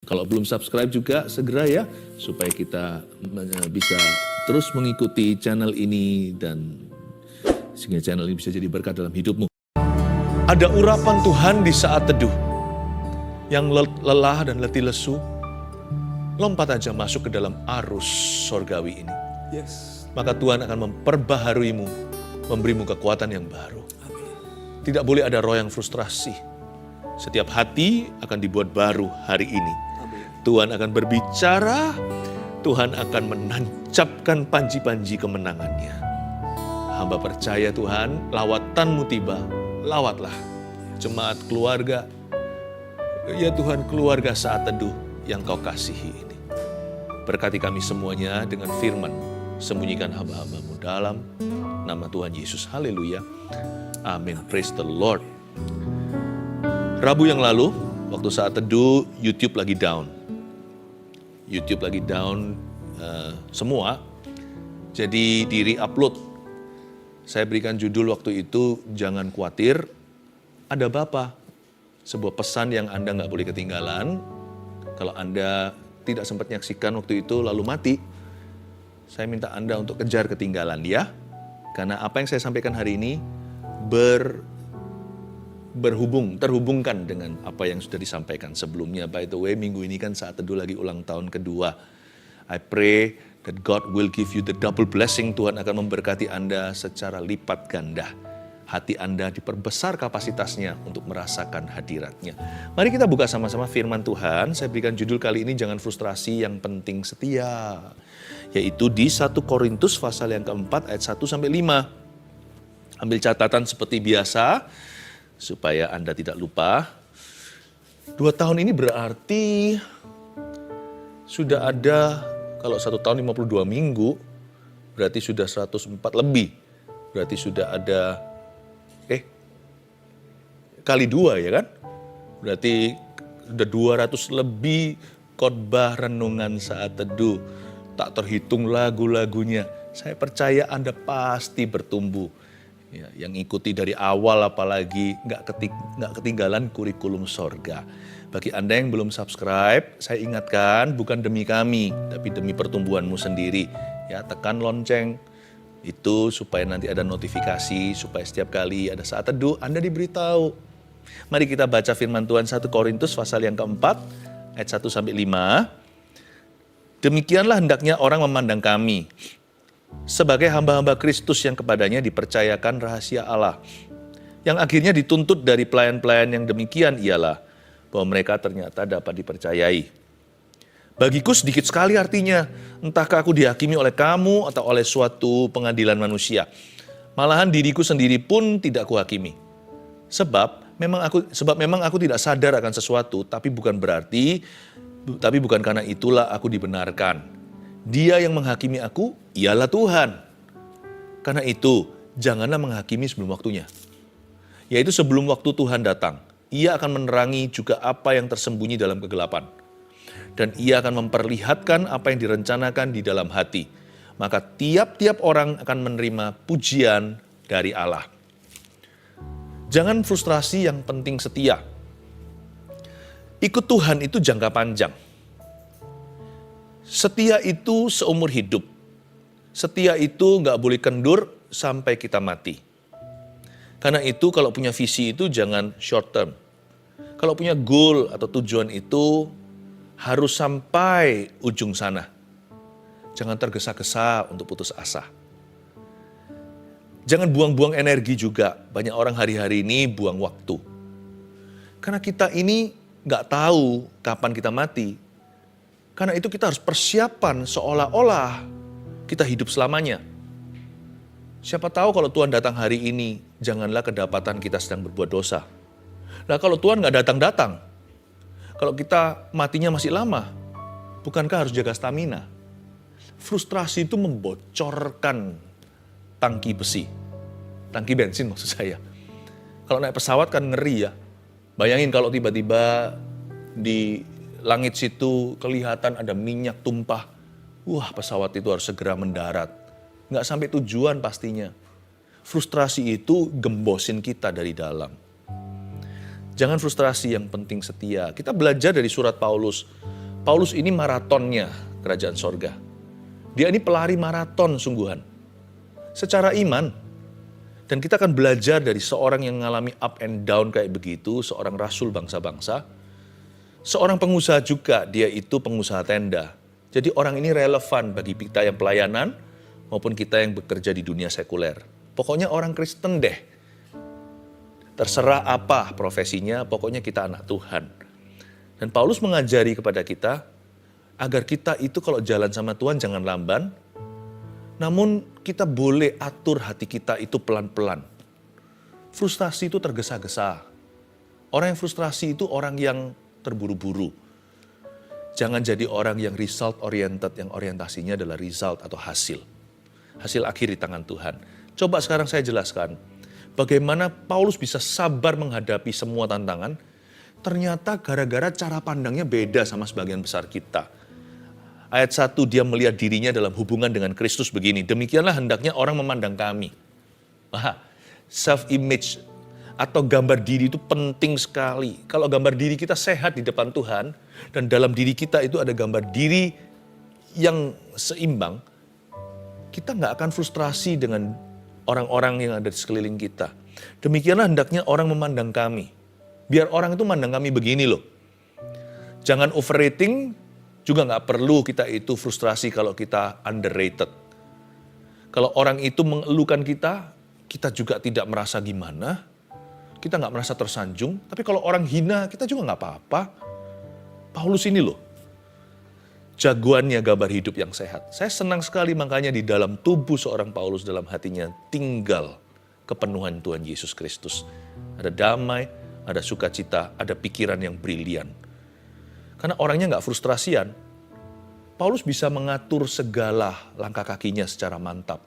Kalau belum subscribe juga segera ya, supaya kita bisa terus mengikuti channel ini dan sehingga channel ini bisa jadi berkat dalam hidupmu. Ada urapan Tuhan di saat teduh. Yang lelah dan letih lesu, lompat aja masuk ke dalam arus sorgawi ini. Yes. Maka Tuhan akan memperbaharuimu, memberimu kekuatan yang baru. Tidak boleh ada roh yang frustrasi. Setiap hati akan dibuat baru hari ini. Tuhan akan berbicara, Tuhan akan menancapkan panji-panji kemenangannya. Hamba percaya Tuhan, lawatanmu tiba, lawatlah. Jemaat keluarga, ya Tuhan, keluarga saat teduh yang kau kasihi ini. Berkati kami semuanya dengan firman, sembunyikan hamba-hambamu dalam nama Tuhan Yesus. Haleluya. Amin. Praise the Lord. Rabu yang lalu, waktu saat teduh, YouTube lagi down. Semua. Jadi di-re-upload. Saya berikan judul waktu itu, jangan khawatir, ada Bapa. Sebuah pesan yang Anda nggak boleh ketinggalan. Kalau Anda tidak sempat menyaksikan waktu itu lalu mati, saya minta Anda untuk kejar ketinggalan ya. Karena apa yang saya sampaikan hari ini terhubungkan dengan apa yang sudah disampaikan sebelumnya. By the way, minggu ini kan saat teduh lagi ulang tahun kedua. I pray that God will give you the double blessing. Tuhan akan memberkati Anda secara lipat ganda. Hati Anda diperbesar kapasitasnya untuk merasakan hadiratnya. Mari kita buka sama-sama firman Tuhan. Saya berikan judul kali ini, jangan frustrasi, yang penting setia. Yaitu di 1 Korintus pasal yang keempat ayat 1-5. Ambil catatan seperti biasa, supaya Anda tidak lupa. 2 tahun ini berarti sudah ada, kalau 1 tahun 52 minggu, berarti sudah 104 lebih. Berarti sudah ada, kali 2 ya kan? Berarti sudah 200 lebih khotbah renungan saat teduh. Tak terhitung lagu-lagunya. Saya percaya Anda pasti bertumbuh. Ya, yang ikuti dari awal apalagi nggak ketinggalan kurikulum sorga. Bagi Anda yang belum subscribe, saya ingatkan bukan demi kami, tapi demi pertumbuhanmu sendiri. Ya, tekan lonceng itu supaya nanti ada notifikasi, supaya setiap kali ada saat teduh Anda diberitahu. Mari kita baca firman Tuhan 1 Korintus pasal yang keempat ayat 1-5. Demikianlah hendaknya orang memandang kami sebagai hamba-hamba Kristus yang kepadanya dipercayakan rahasia Allah. Yang akhirnya dituntut dari pelayan-pelayan yang demikian ialah bahwa mereka ternyata dapat dipercayai. Bagiku sedikit sekali artinya, entahkah aku dihakimi oleh kamu atau oleh suatu pengadilan manusia. Malahan diriku sendiri pun tidak kuhakimi. Sebab memang aku tidak sadar akan sesuatu, tapi bukan karena itulah aku dibenarkan. Dia yang menghakimi aku, ialah Tuhan. Karena itu, janganlah menghakimi sebelum waktunya. Yaitu sebelum waktu Tuhan datang, Ia akan menerangi juga apa yang tersembunyi dalam kegelapan. Dan Ia akan memperlihatkan apa yang direncanakan di dalam hati. Maka tiap-tiap orang akan menerima pujian dari Allah. Jangan frustrasi, yang penting setia. Ikut Tuhan itu jangka panjang. Setia itu seumur hidup. Setia itu nggak boleh kendur sampai kita mati. Karena itu kalau punya visi itu jangan short term. Kalau punya goal atau tujuan itu harus sampai ujung sana. Jangan tergesa-gesa untuk putus asa. Jangan buang-buang energi juga. Banyak orang hari-hari ini buang waktu. Karena kita ini nggak tahu kapan kita mati. Karena itu kita harus persiapan seolah-olah kita hidup selamanya. Siapa tahu kalau Tuhan datang hari ini, janganlah kedapatan kita sedang berbuat dosa. Nah kalau Tuhan nggak datang-datang, kalau kita matinya masih lama, bukankah harus jaga stamina? Frustrasi itu membocorkan tangki besi, tangki bensin maksud saya. Kalau naik pesawat kan ngeri ya. Bayangin kalau tiba-tiba di langit situ kelihatan ada minyak tumpah. Wah, pesawat itu harus segera mendarat. Nggak sampai tujuan pastinya. Frustrasi itu gembosin kita dari dalam. Jangan frustrasi, yang penting setia. Kita belajar dari surat Paulus. Paulus ini maratonnya kerajaan sorga. Dia ini pelari maraton sungguhan. Secara iman. Dan kita akan belajar dari seorang yang mengalami up and down kayak begitu, seorang rasul bangsa-bangsa. Seorang pengusaha juga, dia itu pengusaha tenda. Jadi orang ini relevan bagi kita yang pelayanan maupun kita yang bekerja di dunia sekuler. Pokoknya orang Kristen deh. Terserah apa profesinya, pokoknya kita anak Tuhan. Dan Paulus mengajari kepada kita agar kita itu kalau jalan sama Tuhan jangan lamban, namun kita boleh atur hati kita itu pelan-pelan. Frustasi itu tergesa-gesa. Orang yang frustrasi itu orang yang terburu-buru. Jangan jadi orang yang result oriented, yang orientasinya adalah result atau hasil. Hasil akhir di tangan Tuhan. Coba sekarang saya jelaskan bagaimana Paulus bisa sabar menghadapi semua tantangan. Ternyata gara-gara cara pandangnya beda sama sebagian besar kita. Ayat 1, dia melihat dirinya dalam hubungan dengan Kristus begini. Demikianlah hendaknya orang memandang kami. Self-image atau gambar diri itu penting sekali. Kalau gambar diri kita sehat di depan Tuhan, dan dalam diri kita itu ada gambar diri yang seimbang, kita nggak akan frustrasi dengan orang-orang yang ada di sekeliling kita. Demikianlah hendaknya orang memandang kami. Biar orang itu memandang kami begini loh. Jangan overrating, juga nggak perlu kita itu frustrasi kalau kita underrated. Kalau orang itu mengeluhkan kita, kita juga tidak merasa gimana. Kita nggak merasa tersanjung, tapi kalau orang hina, kita juga nggak apa-apa. Paulus ini loh, jagoannya gambar hidup yang sehat. Saya senang sekali makanya di dalam tubuh seorang Paulus, dalam hatinya tinggal kepenuhan Tuhan Yesus Kristus. Ada damai, ada sukacita, ada pikiran yang brilian. Karena orangnya nggak frustrasian, Paulus bisa mengatur segala langkah kakinya secara mantap.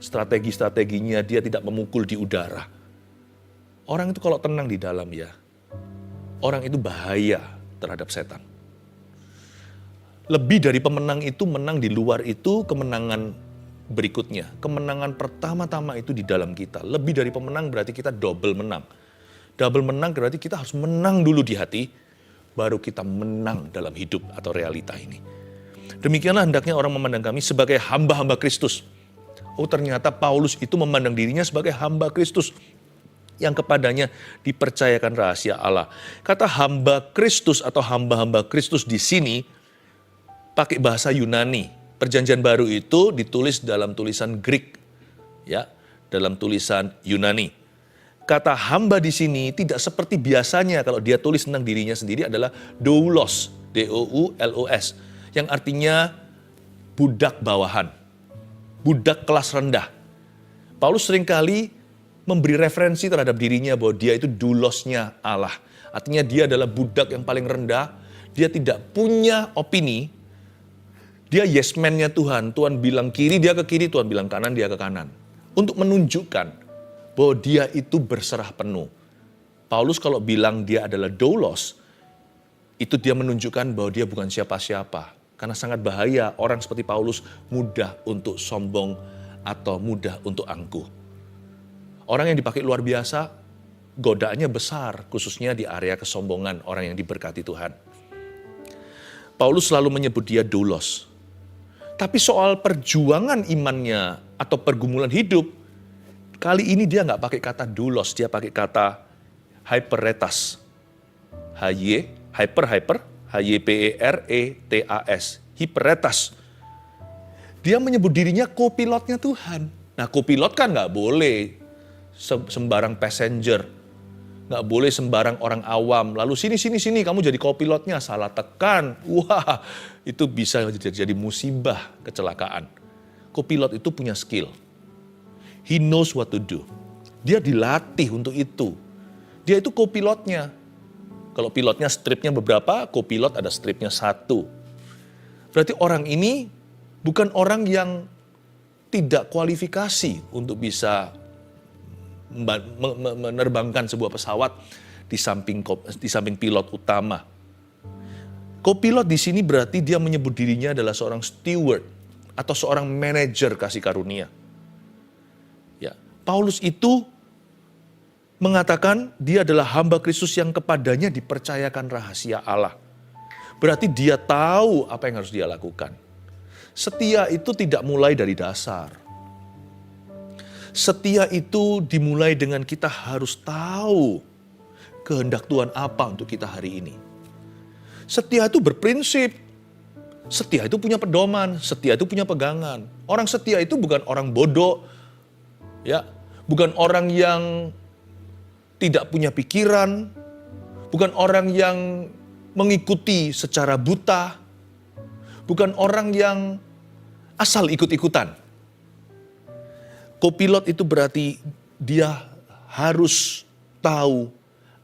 Strategi-strateginya dia tidak memukul di udara. Orang itu kalau tenang di dalam ya, orang itu bahaya terhadap setan. Lebih dari pemenang itu, menang di luar itu kemenangan berikutnya. Kemenangan pertama-tama itu di dalam kita. Lebih dari pemenang berarti kita double menang. Double menang berarti kita harus menang dulu di hati, baru kita menang dalam hidup atau realita ini. Demikianlah hendaknya orang memandang kami sebagai hamba-hamba Kristus. Oh ternyata Paulus itu memandang dirinya sebagai hamba Kristus, yang kepadanya dipercayakan rahasia Allah. Kata hamba Kristus atau hamba-hamba Kristus di sini pakai bahasa Yunani. Perjanjian baru itu ditulis dalam tulisan Greek, ya, dalam tulisan Yunani. Kata hamba di sini tidak seperti biasanya kalau dia tulis tentang dirinya sendiri adalah doulos, D-O-U-L-O-S, yang artinya budak bawahan, budak kelas rendah. Paulus seringkali memberi referensi terhadap dirinya bahwa dia itu doulosnya Allah. Artinya dia adalah budak yang paling rendah, dia tidak punya opini, dia yes man-nya Tuhan. Tuhan bilang kiri, dia ke kiri, Tuhan bilang kanan, dia ke kanan. Untuk menunjukkan bahwa dia itu berserah penuh. Paulus kalau bilang dia adalah doulos, itu dia menunjukkan bahwa dia bukan siapa-siapa. Karena sangat bahaya orang seperti Paulus mudah untuk sombong atau mudah untuk angkuh. Orang yang dipakai luar biasa, godaannya besar, khususnya di area kesombongan orang yang diberkati Tuhan. Paulus selalu menyebut dia doulos. Tapi soal perjuangan imannya atau pergumulan hidup, kali ini dia nggak pakai kata doulos, dia pakai kata hyperetas. H-Y-P-E-R-E-T-A-S. Hyperetas. Dia menyebut dirinya kopilotnya Tuhan. Nah kopilot kan nggak boleh sembarang passenger, nggak boleh sembarang orang awam. Lalu sini kamu jadi kopilotnya, salah tekan, wah itu bisa jadi musibah, kecelakaan. Kopilot itu punya skill, he knows what to do. Dia dilatih untuk itu. Dia itu kopilotnya. Kalau pilotnya stripnya beberapa, kopilot ada stripnya 1. Berarti orang ini bukan orang yang tidak kualifikasi untuk bisa menerbangkan sebuah pesawat di samping pilot utama. Kopilot di sini berarti dia menyebut dirinya adalah seorang steward atau seorang manajer kasih karunia. Ya, Paulus itu mengatakan dia adalah hamba Kristus yang kepadanya dipercayakan rahasia Allah. Berarti dia tahu apa yang harus dia lakukan. Setia itu tidak mulai dari dasar. Setia itu dimulai dengan kita harus tahu kehendak Tuhan apa untuk kita hari ini. Setia itu berprinsip. Setia itu punya pedoman, setia itu punya pegangan. Orang setia itu bukan orang bodoh, ya, bukan orang yang tidak punya pikiran, bukan orang yang mengikuti secara buta, bukan orang yang asal ikut-ikutan. Kopilot itu berarti dia harus tahu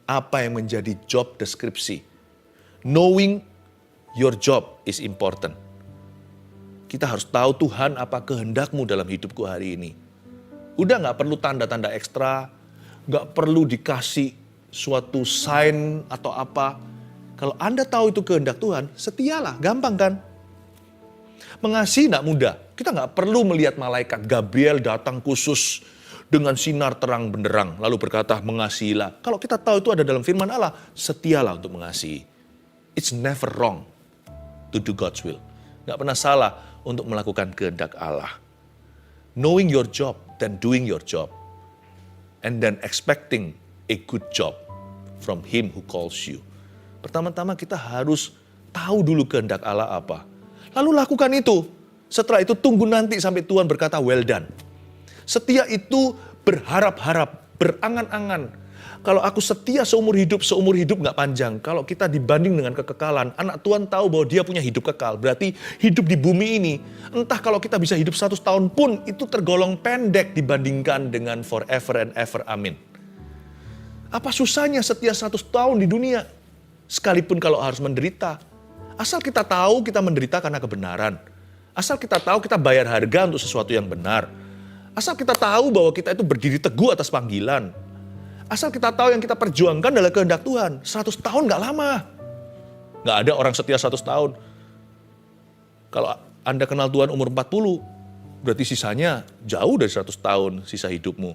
apa yang menjadi job deskripsi. Knowing your job is important. Kita harus tahu Tuhan apa kehendakmu dalam hidupku hari ini. Udah gak perlu tanda-tanda ekstra, gak perlu dikasih suatu sign atau apa. Kalau Anda tahu itu kehendak Tuhan, setialah, gampang kan? Mengasihi gak mudah. Kita gak perlu melihat malaikat Gabriel datang khusus dengan sinar terang benderang, lalu berkata mengasihilah. Kalau kita tahu itu ada dalam firman Allah, setialah untuk mengasihi. It's never wrong to do God's will. Gak pernah salah untuk melakukan kehendak Allah. Knowing your job, then doing your job. And then expecting a good job from Him who calls you. Pertama-tama kita harus tahu dulu kehendak Allah apa. Lalu lakukan itu. Setelah itu tunggu nanti sampai Tuhan berkata well done. Setia itu berharap-harap, berangan-angan. Kalau aku setia seumur hidup gak panjang. Kalau kita dibanding dengan kekekalan, anak Tuhan tahu bahwa dia punya hidup kekal. Berarti hidup di bumi ini, entah kalau kita bisa hidup 100 tahun pun, itu tergolong pendek dibandingkan dengan forever and ever. Amin. Apa susahnya setia 100 tahun di dunia? Sekalipun kalau harus menderita. Asal kita tahu kita menderita karena kebenaran. Asal kita tahu kita bayar harga untuk sesuatu yang benar. Asal kita tahu bahwa kita itu berdiri teguh atas panggilan. Asal kita tahu yang kita perjuangkan adalah kehendak Tuhan. 100 tahun gak lama. Gak ada orang setia 100 tahun. Kalau Anda kenal Tuhan umur 40, berarti sisanya jauh dari 100 tahun sisa hidupmu.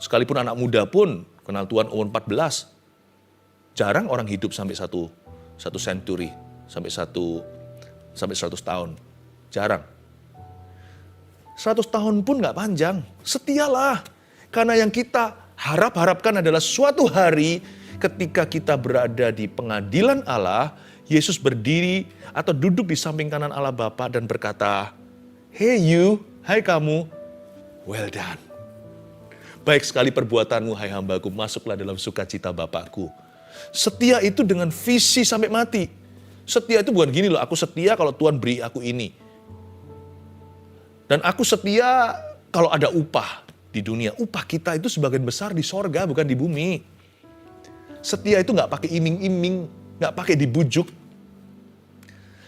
Sekalipun anak muda pun kenal Tuhan umur 14, jarang orang hidup sampai satu century, sampai 100 tahun. Jarang. 100 tahun pun gak panjang. Setialah. Karena yang kita harapkan adalah suatu hari ketika kita berada di pengadilan Allah, Yesus berdiri atau duduk di samping kanan Allah Bapa dan berkata, "Hey you, hai kamu, well done. Baik sekali perbuatanmu, hai hambaku, masuklah dalam sukacita Bapakku." Setia itu dengan visi sampai mati. Setia itu bukan gini loh, aku setia kalau Tuhan beri aku ini. Dan aku setia kalau ada upah di dunia. Upah kita itu sebagian besar di sorga, bukan di bumi. Setia itu gak pakai iming-iming, gak pakai dibujuk.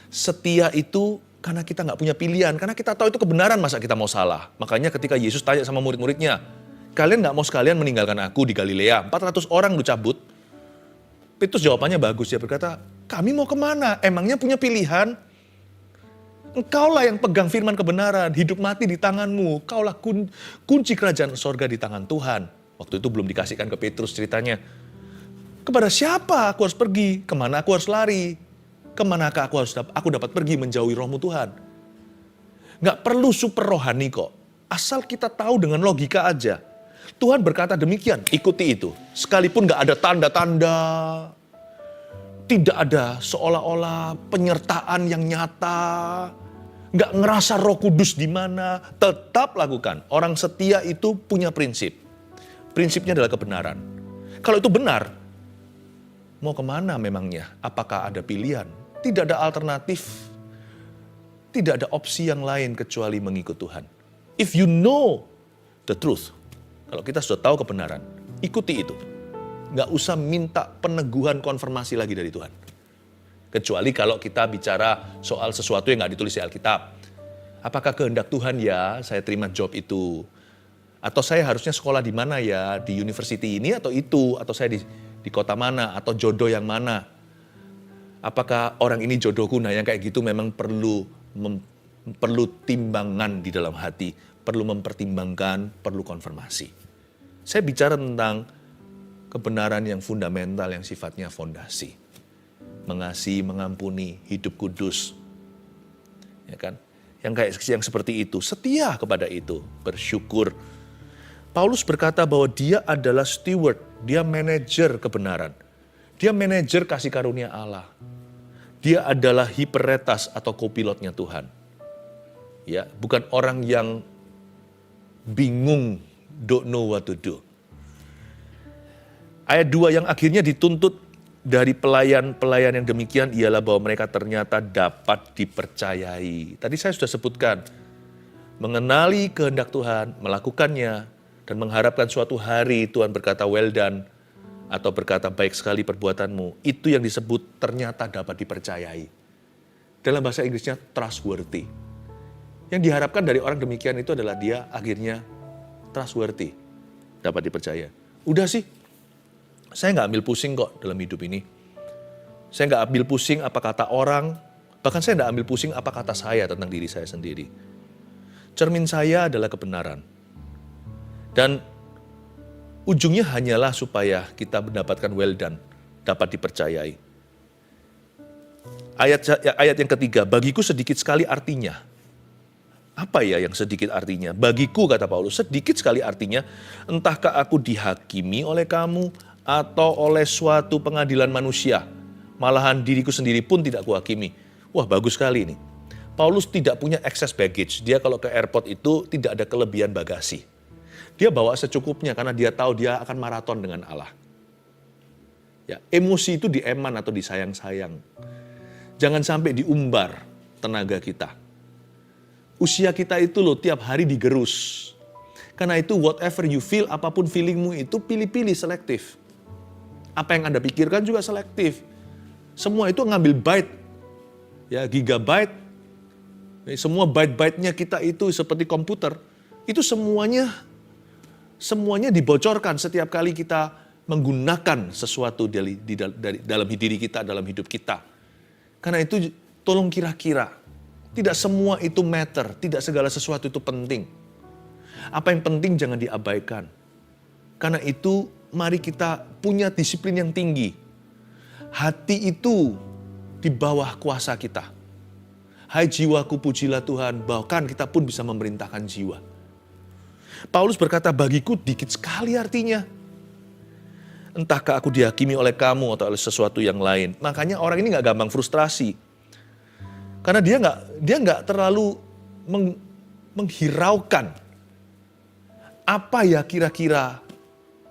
Setia itu karena kita gak punya pilihan, karena kita tahu itu kebenaran, masa kita mau salah. Makanya ketika Yesus tanya sama murid-muridnya, kalian gak mau sekalian meninggalkan aku di Galilea? 400 orang lu cabut. Petrus jawabannya bagus, dia berkata, kami mau kemana? Emangnya punya pilihan? Engkaulah yang pegang firman kebenaran, hidup mati di tanganmu. Kaulah kunci kerajaan sorga di tangan Tuhan. Waktu itu belum dikasihkan ke Petrus ceritanya. Kepada siapa aku harus pergi? Kemana aku harus lari? Kemanakah aku dapat pergi menjauhi rohmu Tuhan? Gak perlu super rohani kok. Asal kita tahu dengan logika aja. Tuhan berkata demikian, ikuti itu. Sekalipun gak ada tanda-tanda. Tidak ada seolah-olah penyertaan yang nyata. Gak ngerasa Roh Kudus di mana, tetap lakukan. Orang setia itu punya prinsip. Prinsipnya adalah kebenaran. Kalau itu benar, mau kemana memangnya? Apakah ada pilihan? Tidak ada alternatif. Tidak ada opsi yang lain kecuali mengikut Tuhan. If you know the truth, kalau kita sudah tahu kebenaran, ikuti itu. Gak usah minta peneguhan konfirmasi lagi dari Tuhan. Kecuali kalau kita bicara soal sesuatu yang gak ditulis di Alkitab. Apakah kehendak Tuhan ya saya terima job itu? Atau saya harusnya sekolah di mana ya? Di university ini atau itu? Atau saya di kota mana? Atau jodoh yang mana? Apakah orang ini jodohku? Nah yang kayak gitu memang perlu timbangan di dalam hati. Perlu mempertimbangkan, perlu konfirmasi. Saya bicara tentang kebenaran yang fundamental, yang sifatnya fondasi. Mengasihi, mengampuni, hidup kudus. Ya kan? Yang seperti itu, setia kepada itu, bersyukur. Paulus berkata bahwa dia adalah steward, dia manajer kebenaran. Dia manajer kasih karunia Allah. Dia adalah hiperetas atau kopilotnya Tuhan. Ya, bukan orang yang bingung, don't know what to do. Ayat 2 yang akhirnya dituntut dari pelayan-pelayan yang demikian ialah bahwa mereka ternyata dapat dipercayai. Tadi saya sudah sebutkan, mengenali kehendak Tuhan, melakukannya, dan mengharapkan suatu hari Tuhan berkata well done, atau berkata baik sekali perbuatanmu, itu yang disebut ternyata dapat dipercayai. Dalam bahasa Inggrisnya trustworthy. Yang diharapkan dari orang demikian itu adalah dia akhirnya trustworthy, dapat dipercaya. Udah sih, saya nggak ambil pusing kok dalam hidup ini. Saya nggak ambil pusing apa kata orang, bahkan saya nggak ambil pusing apa kata saya tentang diri saya sendiri. Cermin saya adalah kebenaran. Dan ujungnya hanyalah supaya kita mendapatkan well done, dapat dipercayai. Ayat yang ketiga, bagiku sedikit sekali artinya. Apa ya yang sedikit artinya? Bagiku, kata Paulus, sedikit sekali artinya, entahkah aku dihakimi oleh kamu atau oleh suatu pengadilan manusia. Malahan diriku sendiri pun tidak kuhakimi. Wah, bagus sekali ini. Paulus tidak punya excess baggage. Dia kalau ke airport itu tidak ada kelebihan bagasi. Dia bawa secukupnya karena dia tahu dia akan maraton dengan Allah. Ya, emosi itu dieman atau disayang-sayang. Jangan sampai diumbar tenaga kita. Usia kita itu loh tiap hari digerus. Karena itu whatever you feel, apapun feelingmu itu pilih-pilih selektif. Apa yang Anda pikirkan juga selektif. Semua itu ngambil byte. Ya, gigabyte. Semua byte-byte-nya kita itu seperti komputer. Itu semuanya dibocorkan setiap kali kita menggunakan sesuatu dalam diri kita, dalam hidup kita. Karena itu tolong kira-kira, tidak semua itu matter, tidak segala sesuatu itu penting. Apa yang penting jangan diabaikan. Karena itu mari kita punya disiplin yang tinggi. Hati itu di bawah kuasa kita. Hai jiwaku pujilah Tuhan, bahkan kita pun bisa memerintahkan jiwa. Paulus berkata, bagiku dikit sekali artinya. Entahkah aku dihakimi oleh kamu atau oleh sesuatu yang lain. Makanya orang ini gak gampang frustrasi. Karena dia nggak terlalu menghiraukan. Apa ya kira-kira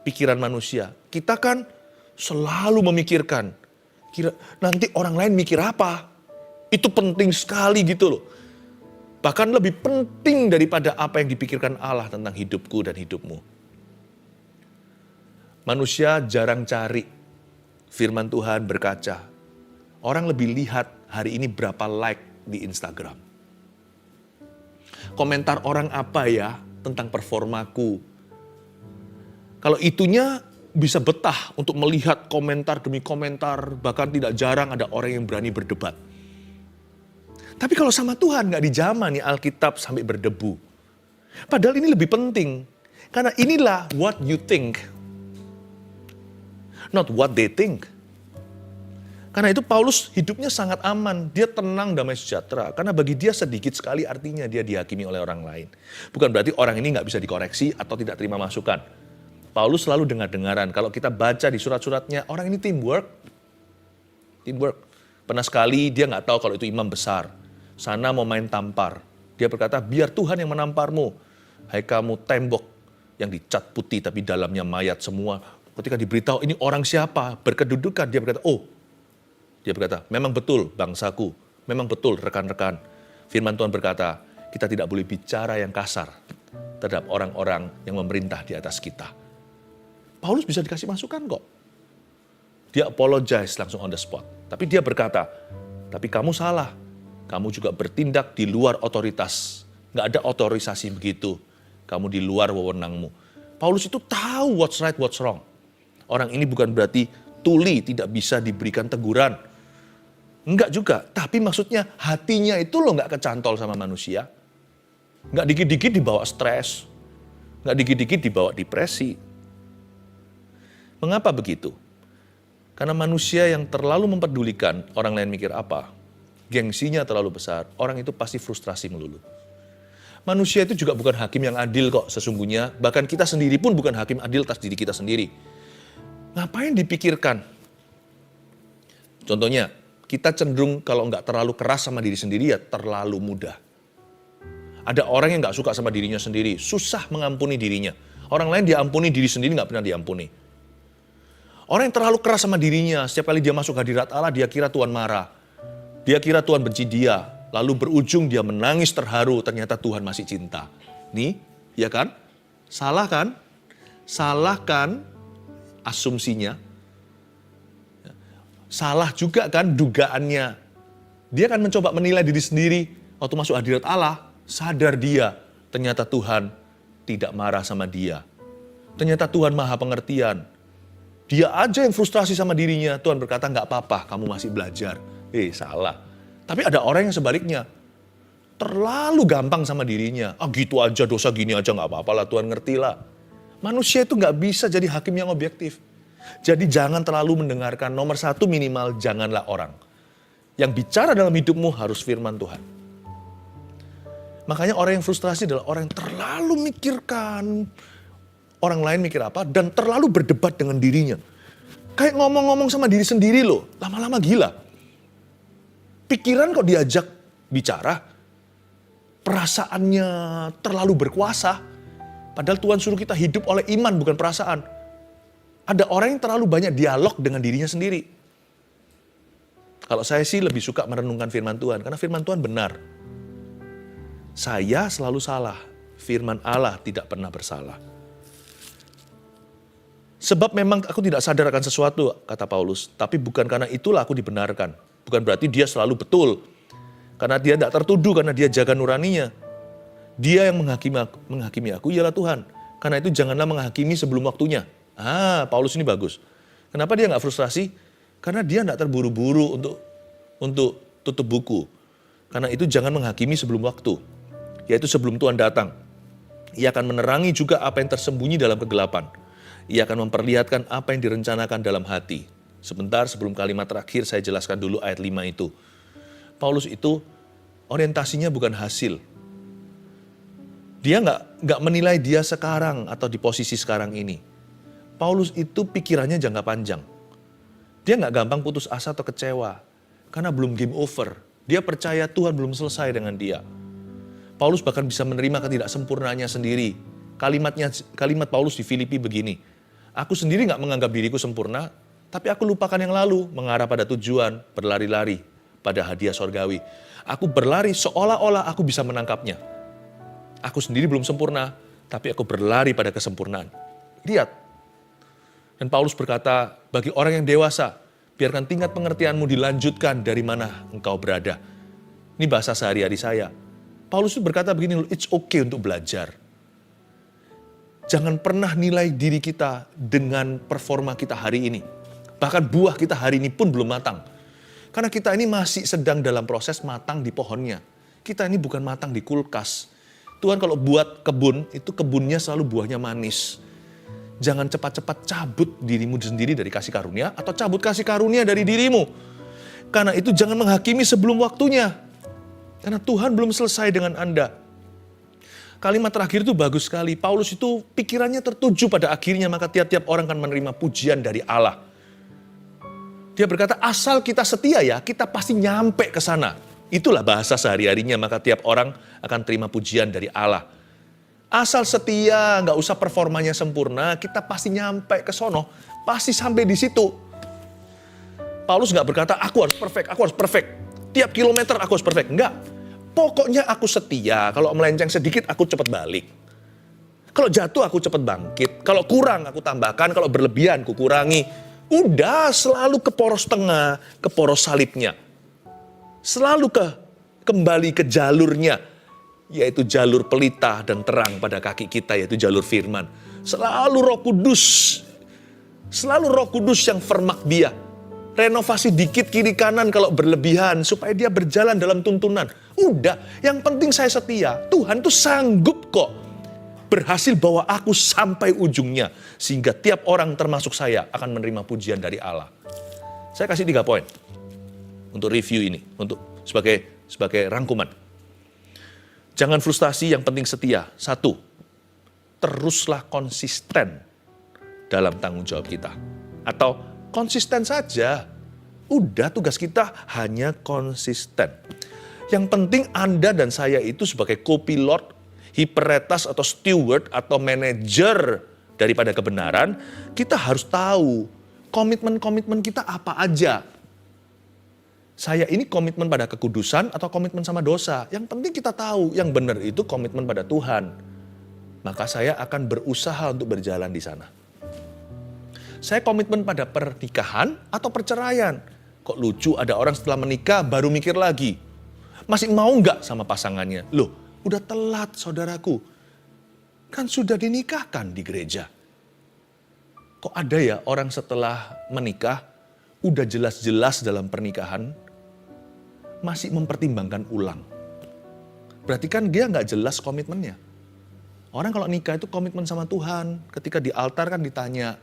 pikiran manusia. Kita kan selalu memikirkan. Nanti orang lain mikir apa. Itu penting sekali gitu loh. Bahkan lebih penting daripada apa yang dipikirkan Allah tentang hidupku dan hidupmu. Manusia jarang cari firman Tuhan berkaca. Orang lebih lihat hari ini berapa like di Instagram. Komentar orang apa ya tentang performaku. Kalau itunya bisa betah untuk melihat komentar demi komentar. Bahkan tidak jarang ada orang yang berani berdebat. Tapi kalau sama Tuhan gak dijamah nih Alkitab sampai berdebu. Padahal ini lebih penting. Karena inilah what you think. Not what they think. Karena itu Paulus hidupnya sangat aman. Dia tenang, damai sejahtera. Karena bagi dia sedikit sekali artinya dia dihakimi oleh orang lain. Bukan berarti orang ini gak bisa dikoreksi atau tidak terima masukan. Paulus selalu dengar-dengaran. Kalau kita baca di surat-suratnya, orang ini teamwork. Teamwork. Pernah sekali dia gak tahu kalau itu imam besar. Sana mau main tampar. Dia berkata, biar Tuhan yang menamparmu. Hai kamu tembok yang dicat putih tapi dalamnya mayat semua. Ketika diberitahu ini orang siapa, berkedudukan, dia berkata, oh. Dia berkata, memang betul bangsaku. Memang betul rekan-rekan. Firman Tuhan berkata, kita tidak boleh bicara yang kasar terhadap orang-orang yang memerintah di atas kita. Paulus bisa dikasih masukan kok. Dia apologize langsung on the spot. Tapi dia berkata, tapi kamu salah. Kamu juga bertindak di luar otoritas. Nggak ada otorisasi begitu. Kamu di luar wewenangmu. Paulus itu tahu what's right, what's wrong. Orang ini bukan berarti tuli, tidak bisa diberikan teguran. Enggak juga. Tapi maksudnya hatinya itu loh nggak kecantol sama manusia. Nggak dikit-dikit dibawa stres. Nggak dikit-dikit dibawa depresi. Mengapa begitu? Karena manusia yang terlalu mempedulikan orang lain mikir apa, gengsinya terlalu besar, orang itu pasti frustrasi melulu. Manusia itu juga bukan hakim yang adil kok sesungguhnya. Bahkan kita sendiri pun bukan hakim adil atas diri kita sendiri. Ngapain dipikirkan? Contohnya, kita cenderung kalau nggak terlalu keras sama diri sendiri ya terlalu mudah. Ada orang yang nggak suka sama dirinya sendiri, susah mengampuni dirinya. Orang lain diampuni, diri sendiri nggak pernah diampuni. Orang yang terlalu keras sama dirinya, setiap kali dia masuk hadirat Allah, dia kira Tuhan marah. Dia kira Tuhan benci dia, lalu berujung dia menangis terharu, ternyata Tuhan masih cinta. Nih, ya kan? Salah kan? Salah kan asumsinya? Salah juga kan dugaannya. Dia akan mencoba menilai diri sendiri. Waktu masuk hadirat Allah, sadar dia, ternyata Tuhan tidak marah sama dia. Ternyata Tuhan maha pengertian. Dia aja yang frustrasi sama dirinya. Tuhan berkata, nggak apa-apa, kamu masih belajar. Salah. Tapi ada orang yang sebaliknya. Terlalu gampang sama dirinya. Gitu aja, dosa gini aja nggak apa-apa lah, Tuhan ngerti lah. Manusia itu nggak bisa jadi hakim yang objektif. Jadi jangan terlalu mendengarkan. Nomor satu minimal, janganlah orang. Yang bicara dalam hidupmu harus firman Tuhan. Makanya orang yang frustrasi adalah orang yang terlalu mikirkan orang lain mikir apa, dan terlalu berdebat dengan dirinya. Kayak ngomong-ngomong sama diri sendiri loh, lama-lama gila. Pikiran kok diajak bicara, perasaannya terlalu berkuasa. Padahal Tuhan suruh kita hidup oleh iman, bukan perasaan. Ada orang yang terlalu banyak dialog dengan dirinya sendiri. Kalau saya sih lebih suka merenungkan firman Tuhan, karena firman Tuhan benar. Saya selalu salah, firman Allah tidak pernah bersalah. Sebab memang aku tidak sadar akan sesuatu, kata Paulus. Tapi bukan karena itulah aku dibenarkan. Bukan berarti dia selalu betul. Karena dia tidak tertuduh, karena dia jaga nuraninya. Dia yang menghakimi aku ialah Tuhan. Karena itu janganlah menghakimi sebelum waktunya. Paulus ini bagus. Kenapa dia nggak frustrasi? Karena dia tidak terburu-buru untuk tutup buku. Karena itu jangan menghakimi sebelum waktu. Yaitu sebelum Tuhan datang. Ia akan menerangi juga apa yang tersembunyi dalam kegelapan. Ia akan memperlihatkan apa yang direncanakan dalam hati. Sebentar sebelum kalimat terakhir saya jelaskan dulu ayat 5 itu. Paulus itu orientasinya bukan hasil. Dia nggak menilai dia sekarang atau di posisi sekarang ini. Paulus itu pikirannya jangka panjang. Dia nggak gampang putus asa atau kecewa. Karena belum game over. Dia percaya Tuhan belum selesai dengan dia. Paulus bahkan bisa menerima ketidaksempurnaannya sendiri. Kalimat Paulus di Filipi begini. Aku sendiri gak menganggap diriku sempurna, tapi aku lupakan yang lalu, mengarah pada tujuan, berlari-lari pada hadiah sorgawi. Aku berlari seolah-olah aku bisa menangkapnya. Aku sendiri belum sempurna, tapi aku berlari pada kesempurnaan. Lihat. Dan Paulus berkata, bagi orang yang dewasa, biarkan tingkat pengertianmu dilanjutkan dari mana engkau berada. Ini bahasa sehari-hari saya. Paulus itu berkata begini, it's okay untuk belajar. Jangan pernah nilai diri kita dengan performa kita hari ini. Bahkan buah kita hari ini pun belum matang. Karena kita ini masih sedang dalam proses matang di pohonnya. Kita ini bukan matang di kulkas. Tuhan kalau buat kebun, itu kebunnya selalu buahnya manis. Jangan cepat-cepat cabut dirimu sendiri dari kasih karunia, atau cabut kasih karunia dari dirimu. Karena itu jangan menghakimi sebelum waktunya. Karena Tuhan belum selesai dengan Anda. Kalimat terakhir itu bagus sekali. Paulus itu pikirannya tertuju pada akhirnya, maka tiap-tiap orang akan menerima pujian dari Allah. Dia berkata, asal kita setia ya, kita pasti nyampe ke sana. Itulah bahasa sehari-harinya, maka tiap orang akan terima pujian dari Allah. Asal setia, nggak usah performanya sempurna, kita pasti nyampe ke sono, pasti sampai di situ. Paulus nggak berkata, aku harus perfect. Tiap kilometer aku harus perfect. Enggak. Pokoknya aku setia, kalau melenceng sedikit aku cepat balik. Kalau jatuh aku cepat bangkit, kalau kurang aku tambahkan, kalau berlebihan aku kurangi. Udah selalu ke poros tengah, ke poros salibnya. Selalu kembali ke jalurnya, yaitu jalur pelita dan terang pada kaki kita, yaitu jalur firman. Selalu Roh Kudus yang firmak dia. Renovasi dikit kiri kanan kalau berlebihan, supaya dia berjalan dalam tuntunan. Udah, yang penting saya setia. Tuhan tuh sanggup kok berhasil bawa aku sampai ujungnya. Sehingga tiap orang termasuk saya akan menerima pujian dari Allah. Saya kasih 3 poin untuk review ini, untuk sebagai rangkuman. Jangan frustasi, yang penting setia. 1, teruslah konsisten dalam tanggung jawab kita. Atau konsisten saja. Udah, tugas kita hanya konsisten. Yang penting Anda dan saya itu sebagai co-pilot, hiperetas atau steward atau manajer daripada kebenaran, kita harus tahu komitmen-komitmen kita apa aja. Saya ini komitmen pada kekudusan atau komitmen sama dosa. Yang penting kita tahu yang benar itu komitmen pada Tuhan. Maka saya akan berusaha untuk berjalan di sana. Saya komitmen pada pernikahan atau perceraian. Kok lucu ada orang setelah menikah baru mikir lagi. Masih mau nggak sama pasangannya? Loh, udah telat saudaraku. Kan sudah dinikahkan di gereja. Kok ada ya orang setelah menikah, udah jelas-jelas dalam pernikahan, masih mempertimbangkan ulang. Berarti kan dia nggak jelas komitmennya. Orang kalau nikah itu komitmen sama Tuhan. Ketika di altar kan ditanya,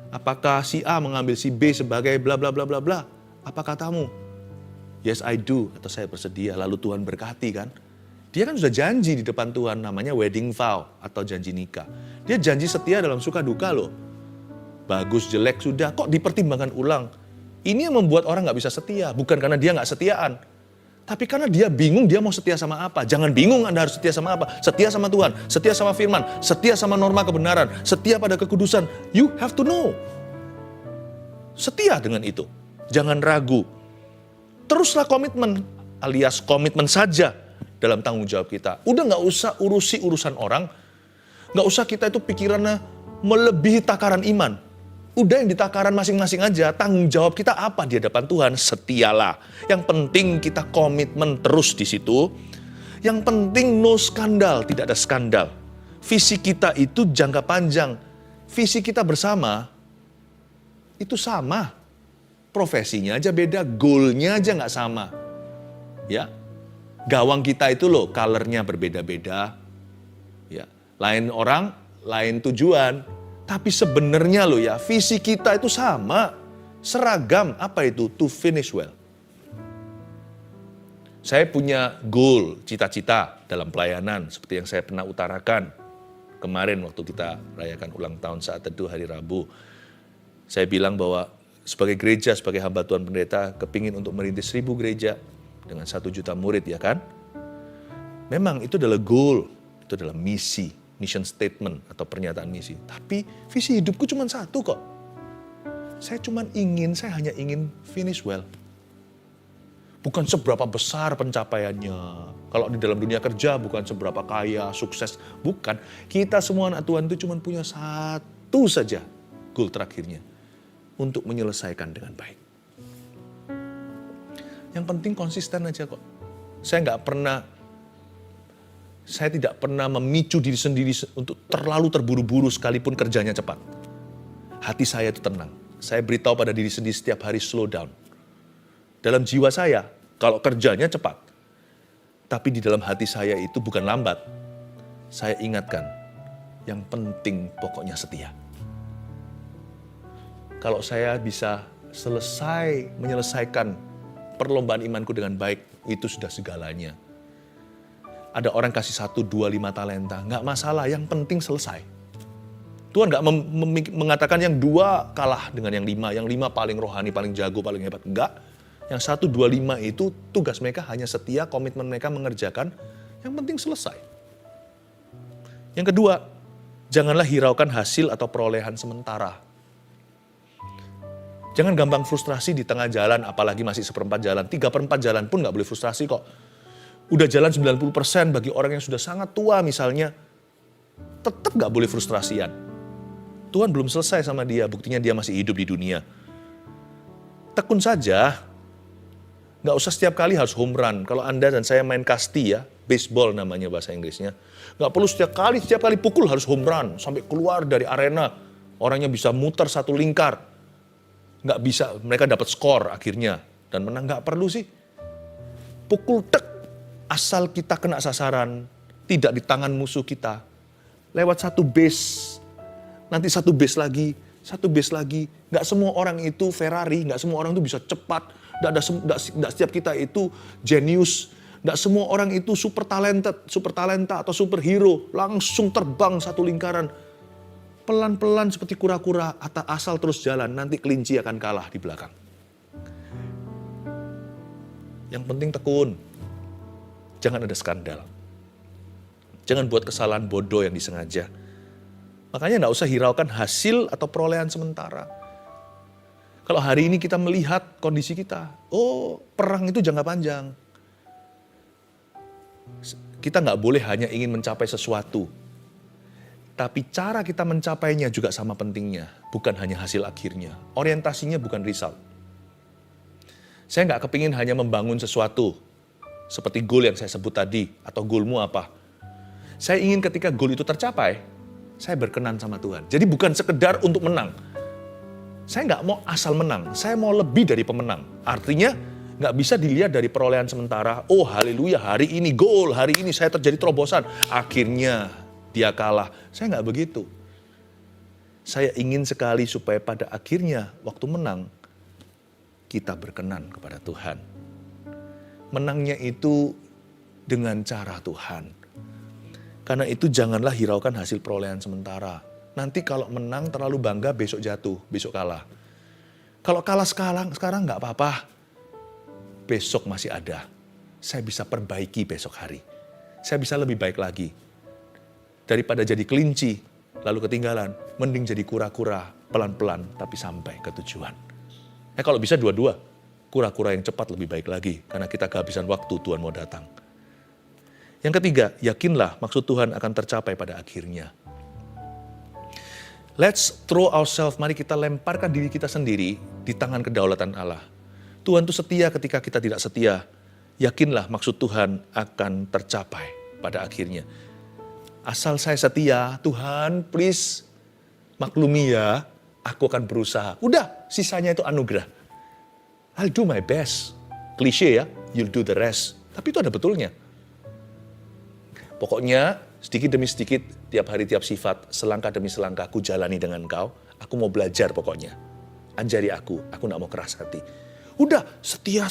apakah si A mengambil si B sebagai bla bla bla bla bla? Apa katamu? Yes, I do. Atau saya bersedia. Lalu Tuhan berkati kan. Dia kan sudah janji di depan Tuhan, namanya wedding vow atau janji nikah. Dia janji setia dalam suka duka loh. Bagus, jelek sudah. Kok dipertimbangkan ulang? Ini yang membuat orang nggak bisa setia. Bukan karena dia nggak setiaan. Tapi karena dia bingung dia mau setia sama apa. Jangan bingung Anda harus setia sama apa. Setia sama Tuhan, setia sama firman, setia sama norma kebenaran, setia pada kekudusan. You have to know. Setia dengan itu. Jangan ragu. Teruslah komitmen, alias komitmen saja dalam tanggung jawab kita. Udah nggak usah urusi urusan orang. Nggak usah kita itu pikirannya melebihi takaran iman. Udah yang di takaran masing-masing aja, tanggung jawab kita apa di hadapan Tuhan, setialah. Yang penting kita komitmen terus di situ. Yang penting no skandal, tidak ada skandal. Visi kita itu jangka panjang. Visi kita bersama, itu sama. Profesinya aja beda, goalnya aja nggak sama. Ya, gawang kita itu loh, colornya berbeda-beda. Ya, lain orang, lain tujuan. Tapi sebenarnya loh ya, visi kita itu sama, seragam. Apa itu? To finish well. Saya punya goal, cita-cita dalam pelayanan, seperti yang saya pernah utarakan kemarin waktu kita rayakan ulang tahun saat teduh hari Rabu. Saya bilang bahwa sebagai gereja, sebagai hamba Tuhan pendeta, kepingin untuk merintis 1000 gereja dengan 1 juta murid, ya kan? Memang itu adalah goal, itu adalah misi. Mission statement atau pernyataan misi. Tapi visi hidupku cuma satu kok. Saya hanya ingin finish well. Bukan seberapa besar pencapaiannya. Kalau di dalam dunia kerja bukan seberapa kaya, sukses. Bukan. Kita semua anak Tuhan itu cuma punya satu saja goal terakhirnya. Untuk menyelesaikan dengan baik. Yang penting konsisten aja kok. Saya tidak pernah memicu diri sendiri untuk terlalu terburu-buru sekalipun kerjanya cepat. Hati saya itu tenang. Saya beritahu pada diri sendiri setiap hari slow down. Dalam jiwa saya, kalau kerjanya cepat. Tapi di dalam hati saya itu bukan lambat. Saya ingatkan, yang penting pokoknya setia. Kalau saya bisa menyelesaikan perlombaan imanku dengan baik, itu sudah segalanya. Ada orang kasih 1, 2, 5 talenta. Nggak masalah, yang penting selesai. Tuhan nggak mengatakan yang 2 kalah dengan yang 5. Yang 5 paling rohani, paling jago, paling hebat. Nggak. Yang 1, 2, 5 itu tugas mereka hanya setia, komitmen mereka mengerjakan. Yang penting selesai. Yang kedua, janganlah hiraukan hasil atau perolehan sementara. Jangan gampang frustrasi di tengah jalan, apalagi masih 1/4 jalan. 3/4 jalan pun nggak boleh frustrasi kok. Udah jalan 90% bagi orang yang sudah sangat tua misalnya, tetap gak boleh frustrasian. Tuhan belum selesai sama dia, buktinya dia masih hidup di dunia. Tekun saja, gak usah setiap kali harus home run. Kalau Anda dan saya main kasti ya, baseball namanya bahasa Inggrisnya, gak perlu setiap kali pukul harus home run, sampai keluar dari arena, orangnya bisa muter 1 lingkar. Gak bisa, mereka dapat skor akhirnya, dan menang. Gak perlu sih. Pukul tek. Asal kita kena sasaran, tidak di tangan musuh kita, lewat satu base, nanti satu base lagi, satu base lagi. Nggak semua orang itu Ferrari, nggak semua orang itu bisa cepat, nggak setiap kita itu jenius, nggak semua orang itu super talenta atau superhero, langsung terbang satu lingkaran. Pelan-pelan seperti kura-kura, asal terus jalan, nanti kelinci akan kalah di belakang. Yang penting tekun, jangan ada skandal. Jangan buat kesalahan bodoh yang disengaja. Makanya nggak usah hiraukan hasil atau perolehan sementara. Kalau hari ini kita melihat kondisi kita, perang itu jangka panjang. Kita nggak boleh hanya ingin mencapai sesuatu. Tapi cara kita mencapainya juga sama pentingnya, bukan hanya hasil akhirnya. Orientasinya bukan result. Saya nggak kepingin hanya membangun sesuatu, seperti goal yang saya sebut tadi, atau goalmu apa. Saya ingin ketika goal itu tercapai, saya berkenan sama Tuhan. Jadi bukan sekedar untuk menang. Saya nggak mau asal menang, saya mau lebih dari pemenang. Artinya nggak bisa dilihat dari perolehan sementara, haleluya hari ini goal, hari ini saya terjadi terobosan. Akhirnya dia kalah. Saya nggak begitu. Saya ingin sekali supaya pada akhirnya waktu menang, kita berkenan kepada Tuhan. Menangnya itu dengan cara Tuhan. Karena itu janganlah hiraukan hasil perolehan sementara. Nanti kalau menang terlalu bangga, besok jatuh, besok kalah. Kalau kalah sekarang nggak apa-apa. Besok masih ada. Saya bisa perbaiki besok hari. Saya bisa lebih baik lagi. Daripada jadi kelinci, lalu ketinggalan, mending jadi kura-kura, pelan-pelan, tapi sampai ke tujuan. Kalau bisa dua-dua, kura-kura yang cepat lebih baik lagi, karena kita kehabisan waktu, Tuhan mau datang. Yang ketiga, yakinlah maksud Tuhan akan tercapai pada akhirnya. Let's throw ourselves, mari kita lemparkan diri kita sendiri di tangan kedaulatan Allah. Tuhan itu setia ketika kita tidak setia. Yakinlah maksud Tuhan akan tercapai pada akhirnya. Asal saya setia, Tuhan please maklumi ya, aku akan berusaha. Udah, sisanya itu anugerah. I'll do my best. Klise ya, you'll do the rest. Tapi itu ada betulnya. Pokoknya sedikit demi sedikit, tiap hari tiap sifat, selangkah demi selangkah aku jalani dengan kau. Aku mau belajar pokoknya. Ajari aku gak mau keras hati. Udah, setia.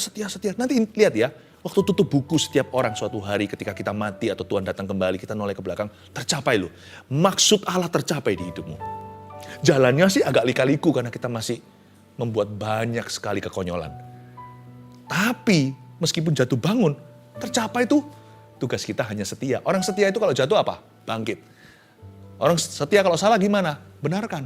Nanti lihat ya. Waktu tutup buku setiap orang suatu hari ketika kita mati atau Tuhan datang kembali, kita noleh ke belakang, tercapai loh. Maksud Allah tercapai di hidupmu. Jalannya sih agak lika-liku karena kita masih membuat banyak sekali kekonyolan. Tapi meskipun jatuh bangun, tercapai tuh tugas kita hanya setia. Orang setia itu kalau jatuh apa? Bangkit. Orang setia kalau salah gimana? Benarkan.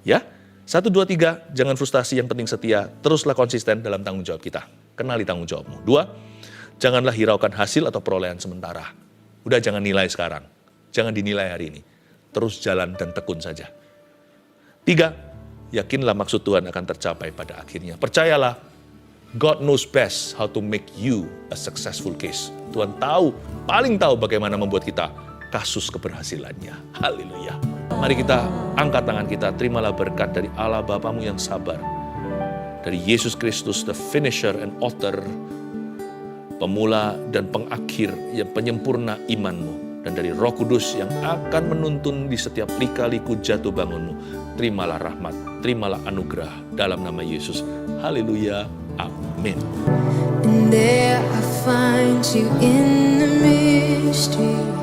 Ya, 1, 2, 3, jangan frustasi, yang penting setia. Teruslah konsisten dalam tanggung jawab kita. Kenali tanggung jawabmu. 2, janganlah hiraukan hasil atau perolehan sementara. Udah jangan nilai sekarang. Jangan dinilai hari ini. Terus jalan dan tekun saja. 3, yakinlah maksud Tuhan akan tercapai pada akhirnya. Percayalah, God knows best how to make you a successful case. Tuhan tahu, paling tahu bagaimana membuat kita kasus keberhasilannya. Haleluya. Mari kita angkat tangan kita, terimalah berkat dari Allah Bapamu yang sabar. Dari Yesus Kristus, the finisher and author, pemula dan pengakhir, yang penyempurna imanmu. Dan dari Roh Kudus yang akan menuntun di setiap lika-liku jatuh bangunmu. Terimalah rahmat, terimalah anugerah dalam nama Yesus. Haleluya. Amin. And there I find you in the mystery.